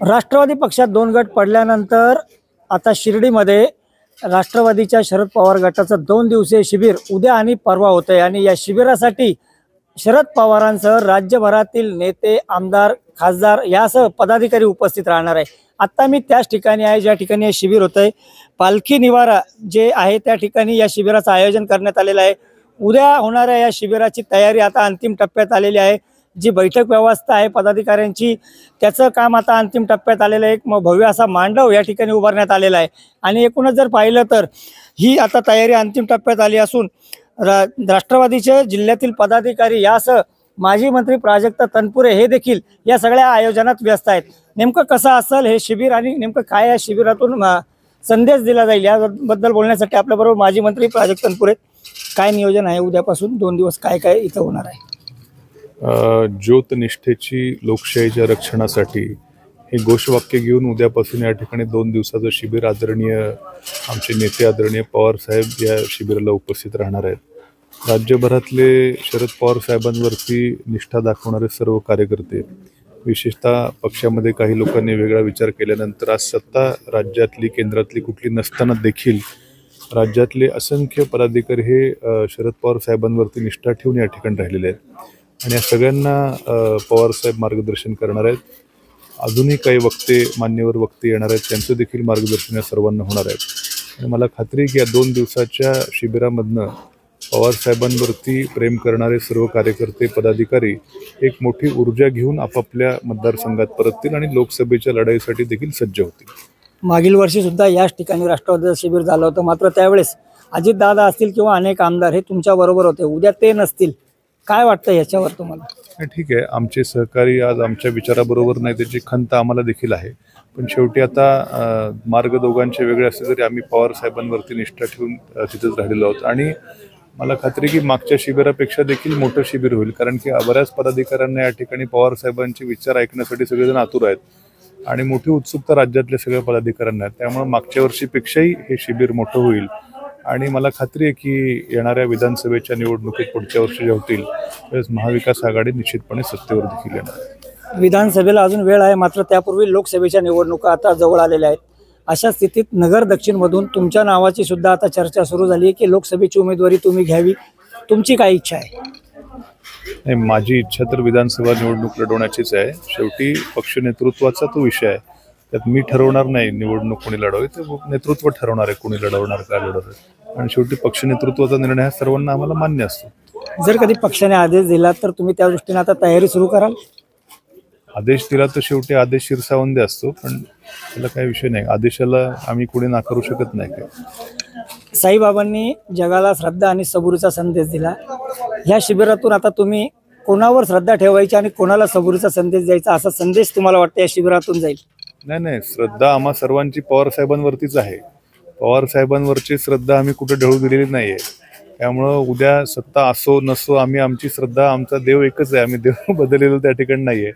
राष्ट्रवादी पक्षात दोन गट पडल्यानंतर आता शिर्डीमध्ये राष्ट्रवादीच्या शरद पवार गटाचं 2 दिवसीय शिबिर उद्या आणि परवा होत आहे आणि या शिबिरासाठी शरद पवारांसह राज्यभरातील नेते, आमदार, खासदार यासह पदाधिकारी उपस्थित राहणार आहे। आता मी त्याच ठिकाणी आहे ज्या ठिकाणी हे शिबिर होत आहे। पालखी निवारा जे आहे त्या ठिकाणी या शिबिराचं आयोजन करण्यात आलेलं आहे। उद्या होणाऱ्या या शिबिराची तयारी आता अंतिम टप्प्यात आलेली आहे। जी बैठक व्यवस्था आहे पदाधिकाऱ्यांची त्याचं काम आता अंतिम टप्प्यात आलेलं आहे। एक भव्य असा मांडव या ठिकाणी उभारण्यात आलेला आहे आणि एकूणच जर पाहिलं तर ही आता तयारी अंतिम टप्प्यात आली असून राष्ट्रवादीचे जिल्ह्यातील पदाधिकारी यासह माजी मंत्री प्राजक्ता तनपुरे हे देखील या सगळ्या आयोजनात व्यस्त आहेत। नेमकं कसं असेल हे शिबिर आणि नेमकं काय या शिबिरातून संदेश दिला जाईल याबद्दल बोलण्यासाठी आपल्याबरोबर माजी मंत्री प्राजक्ता तनपुरे, काय नियोजन आहे उद्यापासून 2 दिवस काय काय इथं होणार आहे? ज्योतनिष्ठेची लोकशाहीच्या रक्षणासाठी हे घोषवाक्य घेऊन उद्यापासून या ठिकाणी 2 दिवसाचं शिबिर आदरणीय आमचे नेते आदरणीय पवार साहेब या शिबिराला उपस्थित राहणार आहेत। राज्यभरातले शरद पवार साहेबांवरती निष्ठा दाखवणारे सर्व कार्यकर्ते, विशेषतः पक्षामध्ये काही लोकांनी वेगळा विचार केल्यानंतर आज सत्ता राज्यातली केंद्रातली कुठली नसताना देखील राज्यातले असंख्य पदाधिकारी हे शरद पवार साहेबांवरती निष्ठा ठेवून या ठिकाणी राहिलेले आहेत आणि या सगळ्यांना पवार साहेब मार्गदर्शन करणार आहेत। अजूनही काही वक्ते, मान्यवर वक्ते येणार आहेत, त्यांचं देखील मार्गदर्शन या सर्वांना होणार आहे आणि मला खात्री आहे की या 2 दिवसाच्या शिबिरामधनं पवार साहेबांवरती प्रेम करणारे सर्व कार्यकर्ते, पदाधिकारी एक मोठी ऊर्जा घेऊन आपापल्या मतदारसंघात परततील आणि लोकसभेच्या लढाईसाठी देखील सज्ज होतील। मागील वर्षी सुद्धा याच ठिकाणी राष्ट्रवादीचं शिबिर झालं होतं, मात्र त्यावेळेस अजितदादा असतील किंवा अनेक आमदार हे तुमच्या बरोबर होते, उद्या ते नसतील, काय वाटतं याच्यावर तुम्हाला? ठीक आहे, आमचे सहकारी आज आमच्या विचाराबरोबर नाही त्याची खंत आम्हाला देखील आहे, पण शेवटी आता मार्ग दोघांचे वेगळे असले तरी आम्ही पवार साहेबांवरती निष्ठा ठेवून तिथेच राहिलेलो आहोत आणि मला खात्री की मागच्या शिबिरापेक्षा देखील मोठं शिबिर होईल, कारण की बऱ्याच पदाधिकाऱ्यांना या ठिकाणी पवार साहेबांचे विचार ऐकण्यासाठी सगळेजण आतुर आहेत आणि मोठी उत्सुकता राज्यातल्या सगळ्या पदाधिकाऱ्यांना आहे। त्यामुळे मागच्या वर्षीपेक्षाही हे शिबिर मोठं होईल आणि मला खात्री आहे की येणाऱ्या विधानसभेच्या निवडणुकीत पुढच्या वर्षी जे होतील त्यावेळेस महाविकास आघाडी निश्चितपणे सत्तेवर देखील येणार। विधानसभेला अजून वेळ आहे, मात्र त्यापूर्वी लोकसभेच्या निवडणुका आता जवळ आलेल्या आहेत। अशा स्थितीत नगर दक्षिणमधून तुमच्या नावाची सुद्धा आता चर्चा सुरू झाली आहे की लोकसभेची उमेदवारी तुम्ही घ्यावी, तुमची काय इच्छा आहे? नाही, माझी इच्छा तर विधानसभा निवडणूक लढवण्याचीच आहे। शेवटी पक्ष नेतृत्वाचा तो विषय आहे, त्यात मी ठरवणार नाही निवडणूक कोणी लढवावी, ते नेतृत्व ठरवणार आहे कोणी लढवणार काय लढवणार आणि शेवटी पक्ष नेतृत्वाचा निर्णय हा सर्वांना आम्हाला मान्य असतो। जर कधी पक्षाने आदेश दिला तर तुम्ही त्या दृष्टीने आता तयारी सुरू कराल? आदेश दिला तर शेवटी आदेश शिरसावंदे असतो, पण त्याला काही विषय नाही, आदेशाला आम्ही कोणी नाकारू शकत नाही। काय साईबाबांनी जगाला श्रद्धा आणि सबुरीचा संदेश दिला, या शिबिरातून आता तुम्ही कोणावर श्रद्धा ठेवायची आणि कोणाला सबुरीचा संदेश द्यायचा असा संदेश तुम्हाला वाटतं या शिबिरातून जाईल? नाही, श्रद्धा आम्हा सर्वांची पवार साहेबांवरतीच आहे। पवार साहेबांवरची श्रद्धा आम्ही कुठे ढळू दिलेली नाहीये, त्यामुळं उद्या सत्ता असो नसो आम्ही आमची श्रद्धा, आमचा देव एकच आहे, आम्ही देव बदललेलं त्या ठिकाणी नाहीये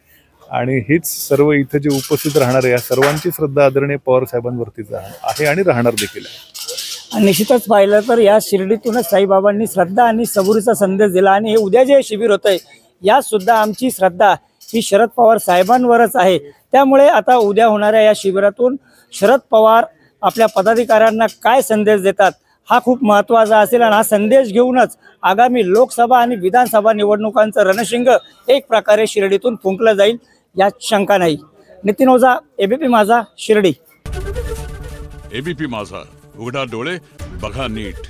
आणि हीच सर्व इथं जे उपस्थित राहणार आहे या सर्वांची श्रद्धा आदरणीय पवार साहेबांवरतीच आहे आणि राहणार देखील आहे। निश्चितच पाहिलं तर या शिर्डीतूनच साईबाबांनी श्रद्धा आणि सबुरीचा संदेश दिला आणि हे उद्या जे शिबिर होतंय यात सुद्धा आमची श्रद्धा ही शरद पवार साहेबांवरच आहे। त्यामुळे आता उद्या होणाऱ्या या शिबिरातून शरद पवार आपल्या पदाधिकाऱ्यांना काय संदेश देतात हा खूप महत्त्वाचा असेल आणि हा संदेश घेऊनच आगामी लोकसभा आणि विधानसभा निवडणुकांचं रणशिंग एक प्रकारे शिर्डीतून फुंकलं जाईल यात शंका नाही। नितीन ओझा, एबीपी माझा, शिर्डी। एबीपी माझा, उघडा डोळे बघा नीट।